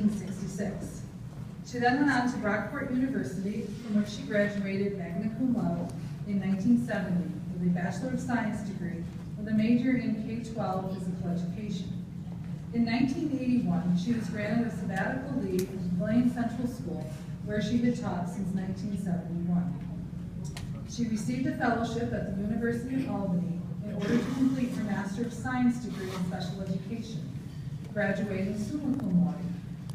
1966. She then went on to Brockport University, from which she graduated magna cum laude in 1970 with a Bachelor of Science degree with a major in K-12 physical education. In 1981, she was granted a sabbatical leave from Blaine Central School, where she had taught since 1971. She received a fellowship at the University of Albany in order to complete her Master of Science degree in Special Education, graduating summa cum laude.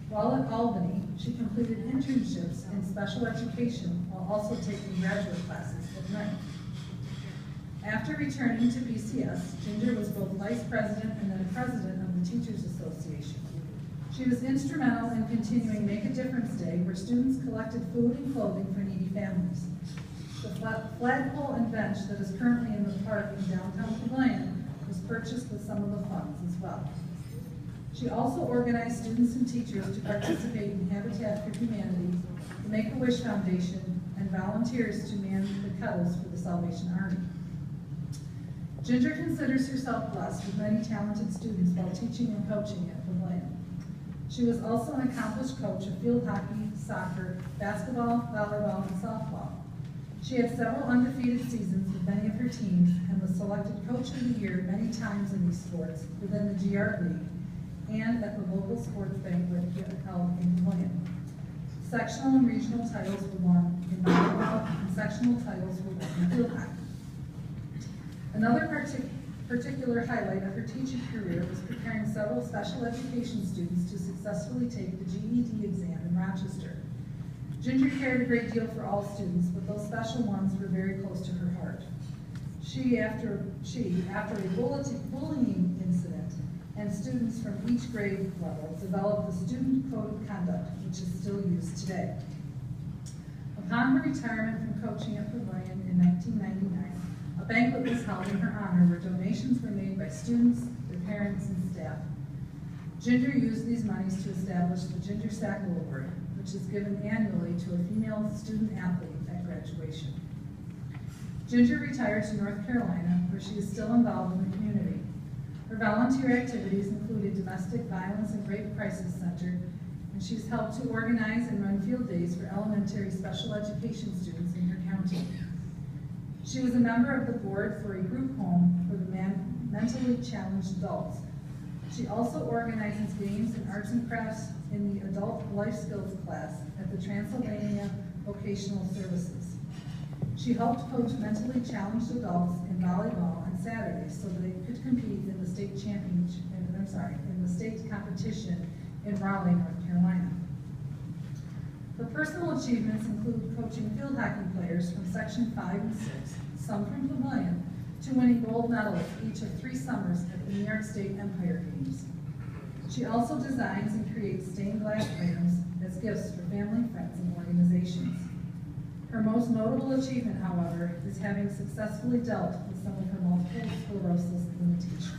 While at Albany, she completed internships in special education while also taking graduate classes at night. After returning to BCS, Ginger was both vice president and then president of the Teachers Association. She was instrumental in continuing Make a Difference Day, where students collected food and clothing for needy families. The flagpole and bench that is currently in the park in downtown Pavilion was purchased with some of the funds as well. She also organized students and teachers to participate in Habitat for Humanity, the Make-A-Wish Foundation, and volunteers to man the kettles for the Salvation Army. Ginger considers herself blessed with many talented students while teaching and coaching at Pavilion. She was also an accomplished coach of field hockey, soccer, basketball, volleyball, and softball. She had several undefeated seasons with many of her teams and was selected Coach of the Year many times in these sports within the GR League and at the local sports banquet held in Pavilion. Sectional and regional titles were won in volleyball, and sectional titles were won in field hockey. Another particular highlight of her teaching career was preparing several special education students to successfully take the GED exam in Rochester. Ginger cared a great deal for all students, but those special ones were very close to her heart. After a bullying incident, and students from each grade level developed the Student Code of Conduct, which is still used today. Upon her retirement from coaching at Pavilion in 1999, a banquet was held in her honor where donations were made by students, their parents, and staff. Ginger used these monies to establish the Ginger Sackle Award, which is given annually to a female student athlete at graduation. Ginger retired to North Carolina, where she is still involved in the community. Her volunteer activities included Domestic Violence and Rape Crisis Center, and she's helped to organize and run field days for elementary special education students in her county. She was a member of the board for a group home for the mentally challenged adults. She also organizes games and arts and crafts in the adult life skills class at the Transylvania Vocational Services. She helped coach mentally challenged adults in volleyball on Saturdays so that they could compete in the state championship, in the state competition in Raleigh, North Carolina. Her personal achievements include coaching field hockey players from Section 5 and 6, some from Pavilion, to winning gold medals each of 3 summers at the New York State Empire Games. She also designs and creates stained glass items as gifts for family, friends, and organizations. Her most notable achievement, however, is having successfully dealt with some of her multiple sclerosis limitations.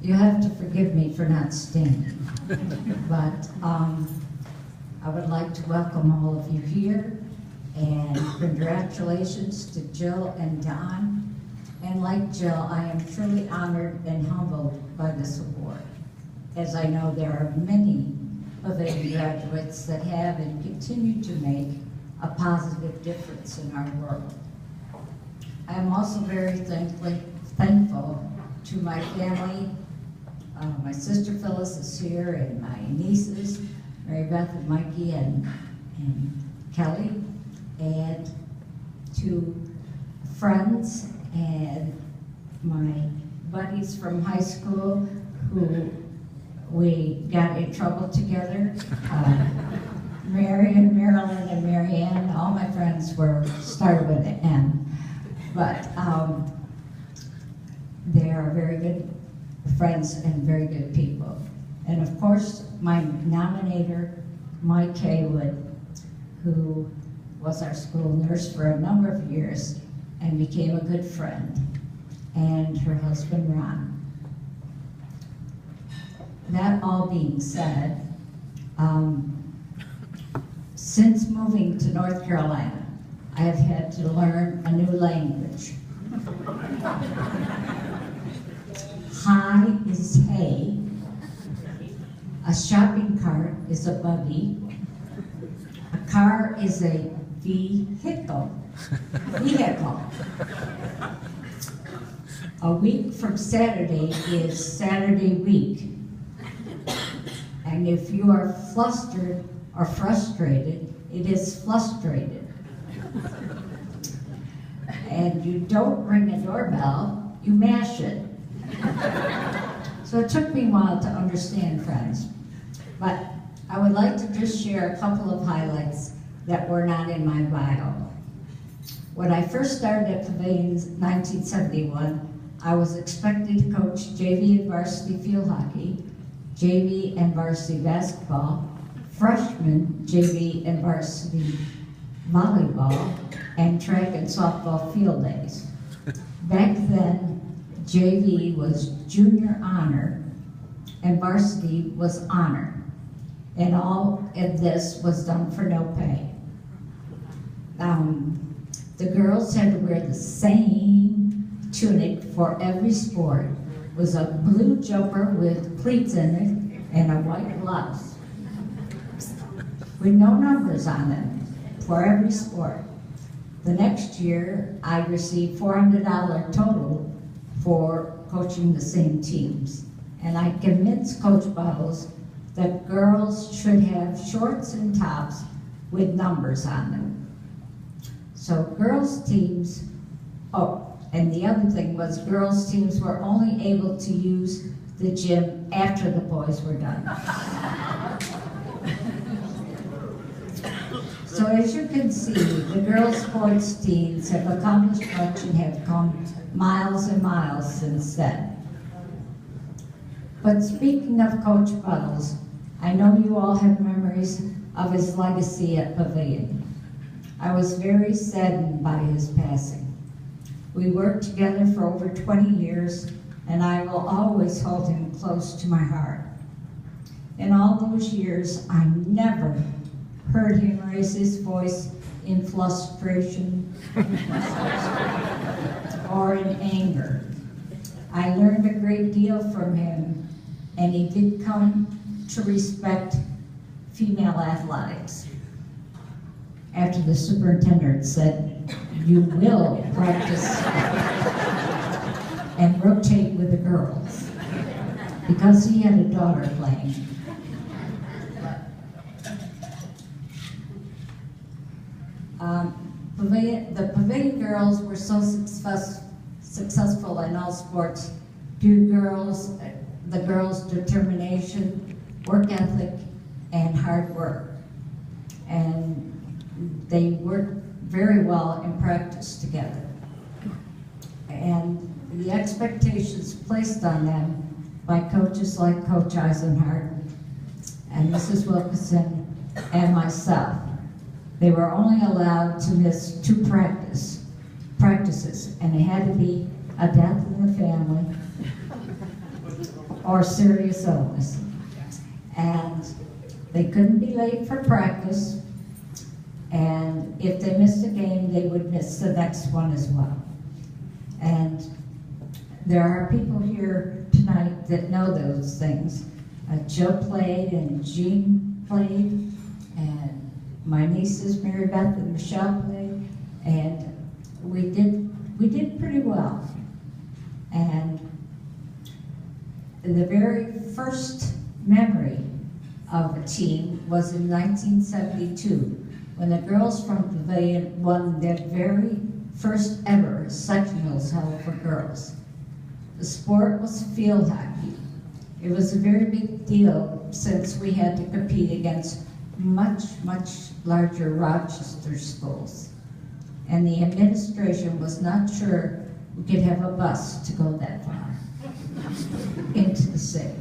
You have to forgive me for not standing, but I would like to welcome all of you here, and congratulations to Jill and Don. And like Jill, I am truly honored and humbled by this award, as I know there are many Pavilion graduates that have and continue to make a positive difference in our world. I am also very thankful to my family. My sister Phyllis is here, and my nieces, Mary Beth and Mikey and Kelly, and to friends and my buddies from high school who we got in trouble together. Marion, Marilyn, and Marianne, all my friends started with an M. But they are very good friends and very good people. And of course, my nominator, Mike Haywood, who was our school nurse for a number of years and became a good friend, and her husband, Ron. that all being said, since moving to North Carolina, I have had to learn a new language. Hi is hay. A shopping cart is a buggy. A car is a vehicle. A week from Saturday is Saturday week. And if you are flustered or frustrated, it is frustrated. And you don't ring a doorbell, you mash it. So it took me a while to understand, friends. But I would like to just share a couple of highlights that were not in my bio. When I first started at Pavilion in 1971, I was expected to coach JV and varsity field hockey, JV and varsity basketball, freshman JV and varsity volleyball, and track and softball field days. Back then, JV was junior honor and varsity was honor. And all of this was done for no pay. The girls had to wear the same tunic for every sport. It was a blue jumper with pleats in it and a white blouse with no numbers on it for every sport. The next year, I received $400 total for coaching the same teams. And I convinced Coach Bubbles that girls should have shorts and tops with numbers on them. So girls teams, and the other thing was girls teams were only able to use the gym after the boys were done. So as you can see, the girls sports teams have accomplished much and have come miles and miles since then. But speaking of Coach Buttles, I know you all have memories of his legacy at Pavilion. I was very saddened by his passing. We worked together for over 20 years, and I will always hold him close to my heart. In all those years, I never heard him raise his voice in frustration or in anger. I learned a great deal from him, and he did come to respect female athletics. After the superintendent said, "You will practice and rotate with the girls," because he had a daughter playing. The Pavilion girls were so successful in all sports due to the girls' determination, work ethic, and hard work. And they worked very well in practice together. And the expectations placed on them by coaches like Coach Eisenhart and Mrs. Wilkinson and myself, they were only allowed to miss 2 practices, and it had to be a death in the family or serious illness. And they couldn't be late for practice, and if they missed a game, they would miss the next one as well. And there are people here tonight that know those things. Joe played, and Jean played, and my nieces Mary Beth and Michelle played, and we did pretty well. And the very first memory of a team was in 1972, when the girls from Pavilion won their very first ever sectionals held for girls. The sport was field hockey. It was a very big deal since we had to compete against much, much larger Rochester schools. And the administration was not sure we could have a bus to go that far into the city.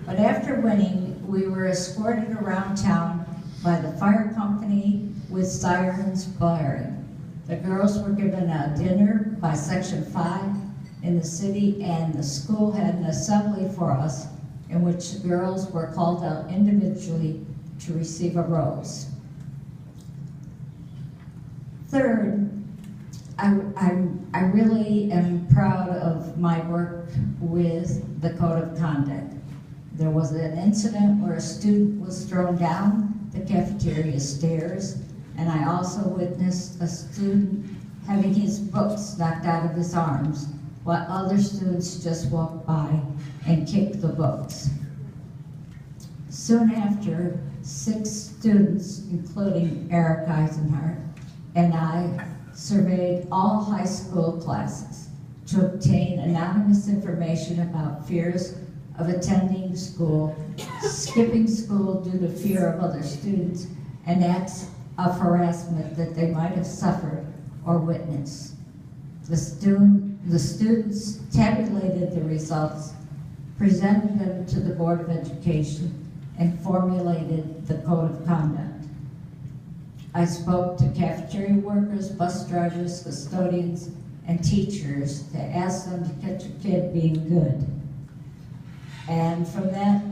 But after winning, we were escorted around town by the fire company with sirens blaring. The girls were given a dinner by Section 5 in the city, and the school had an assembly for us in which the girls were called out individually to receive a rose. Third, I really am proud of my work with the Code of Conduct. There was an incident where a student was thrown down the cafeteria stairs, and I also witnessed a student having his books knocked out of his arms while other students just walked by and kicked the books. Soon after, 6 students, including Eric Eisenhart, and I surveyed all high school classes to obtain anonymous information about fears of attending school, skipping school due to fear of other students, and acts of harassment that they might have suffered or witnessed. The students tabulated the results, presented them to the Board of Education, and formulated the Code of Conduct. I spoke to cafeteria workers, bus drivers, custodians, and teachers to ask them to catch a kid being good. And from that,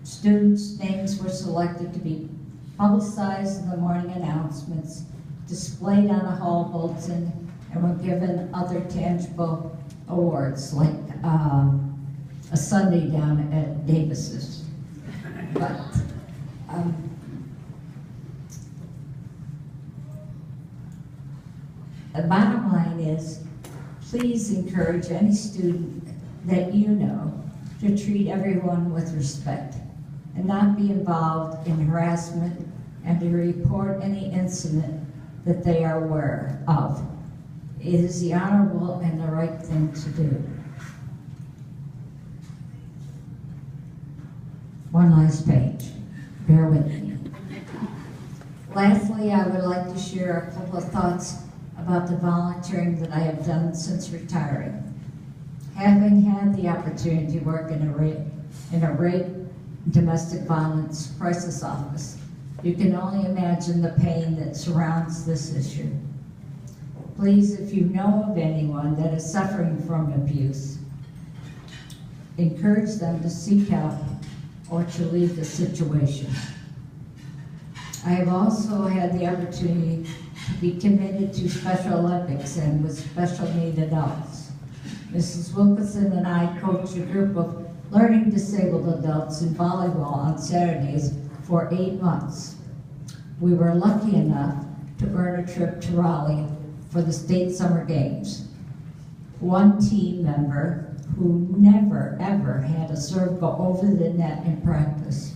students' names were selected to be publicized in the morning announcements, displayed on a hall bulletin, and were given other tangible awards, like a Sunday down at Davis's. But the bottom line is, please encourage any student that you know to treat everyone with respect and not be involved in harassment, and to report any incident that they are aware of. It is the honorable and the right thing to do. One last page. Bear with me. Lastly, I would like to share a couple of thoughts about the volunteering that I have done since retiring. Having had the opportunity to work in a rape, domestic violence crisis office, you can only imagine the pain that surrounds this issue. Please, if you know of anyone that is suffering from abuse, encourage them to seek help or to leave the situation. I have also had the opportunity to be committed to Special Olympics and with special need adults. Mrs. Wilkinson and I coached a group of learning disabled adults in volleyball on Saturdays for 8 months. We were lucky enough to earn a trip to Raleigh for the state summer games. One team member who never ever had a serve go over the net in practice,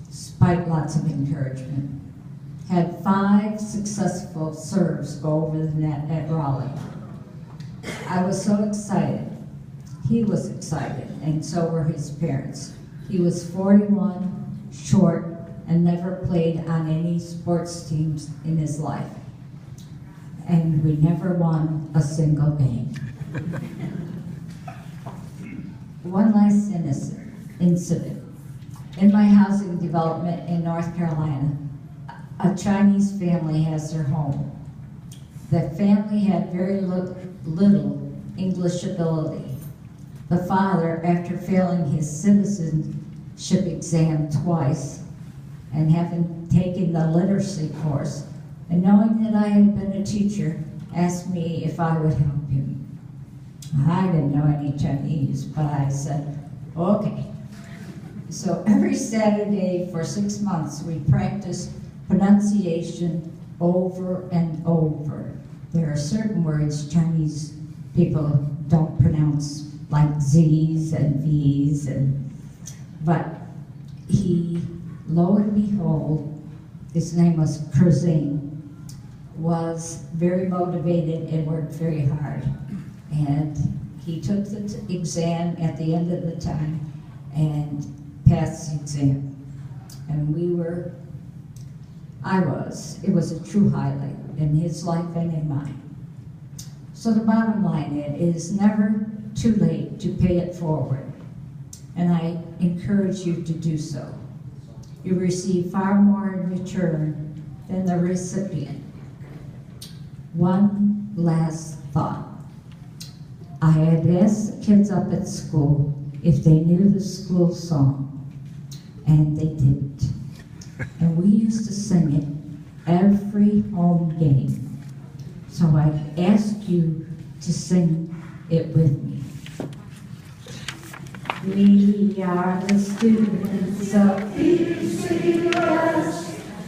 despite lots of encouragement, had 5 successful serves go over the net at Raleigh. I was so excited. He was excited, and so were his parents. He was 41, short, and never played on any sports teams in his life. And we never won a single game. One last incident. In my housing development in North Carolina, a Chinese family has their home. The family had very little English ability. The father, after failing his citizenship exam twice and having taken the literacy course, and knowing that I had been a teacher, asked me if I would help him. I didn't know any Chinese, but I said, okay. So every Saturday for 6 months, we practiced pronunciation over and over. There are certain words Chinese people don't pronounce, like Z's and V's, but he, lo and behold, his name was Kurzing, was very motivated and worked very hard. And he took the exam at the end of the time and passed the exam. And it was a true highlight in his life and in mine. So the bottom line is never too late to pay it forward. And I encourage you to do so. You receive far more in return than the recipient. One last thought. I had asked the kids up at school if they knew the school song, and they didn't. And we used to sing it every home game. So I ask you to sing it with me. We are the students of PCS,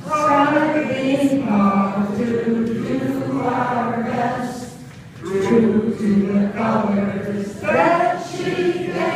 striving hard to do our best, true to the colors that she gave.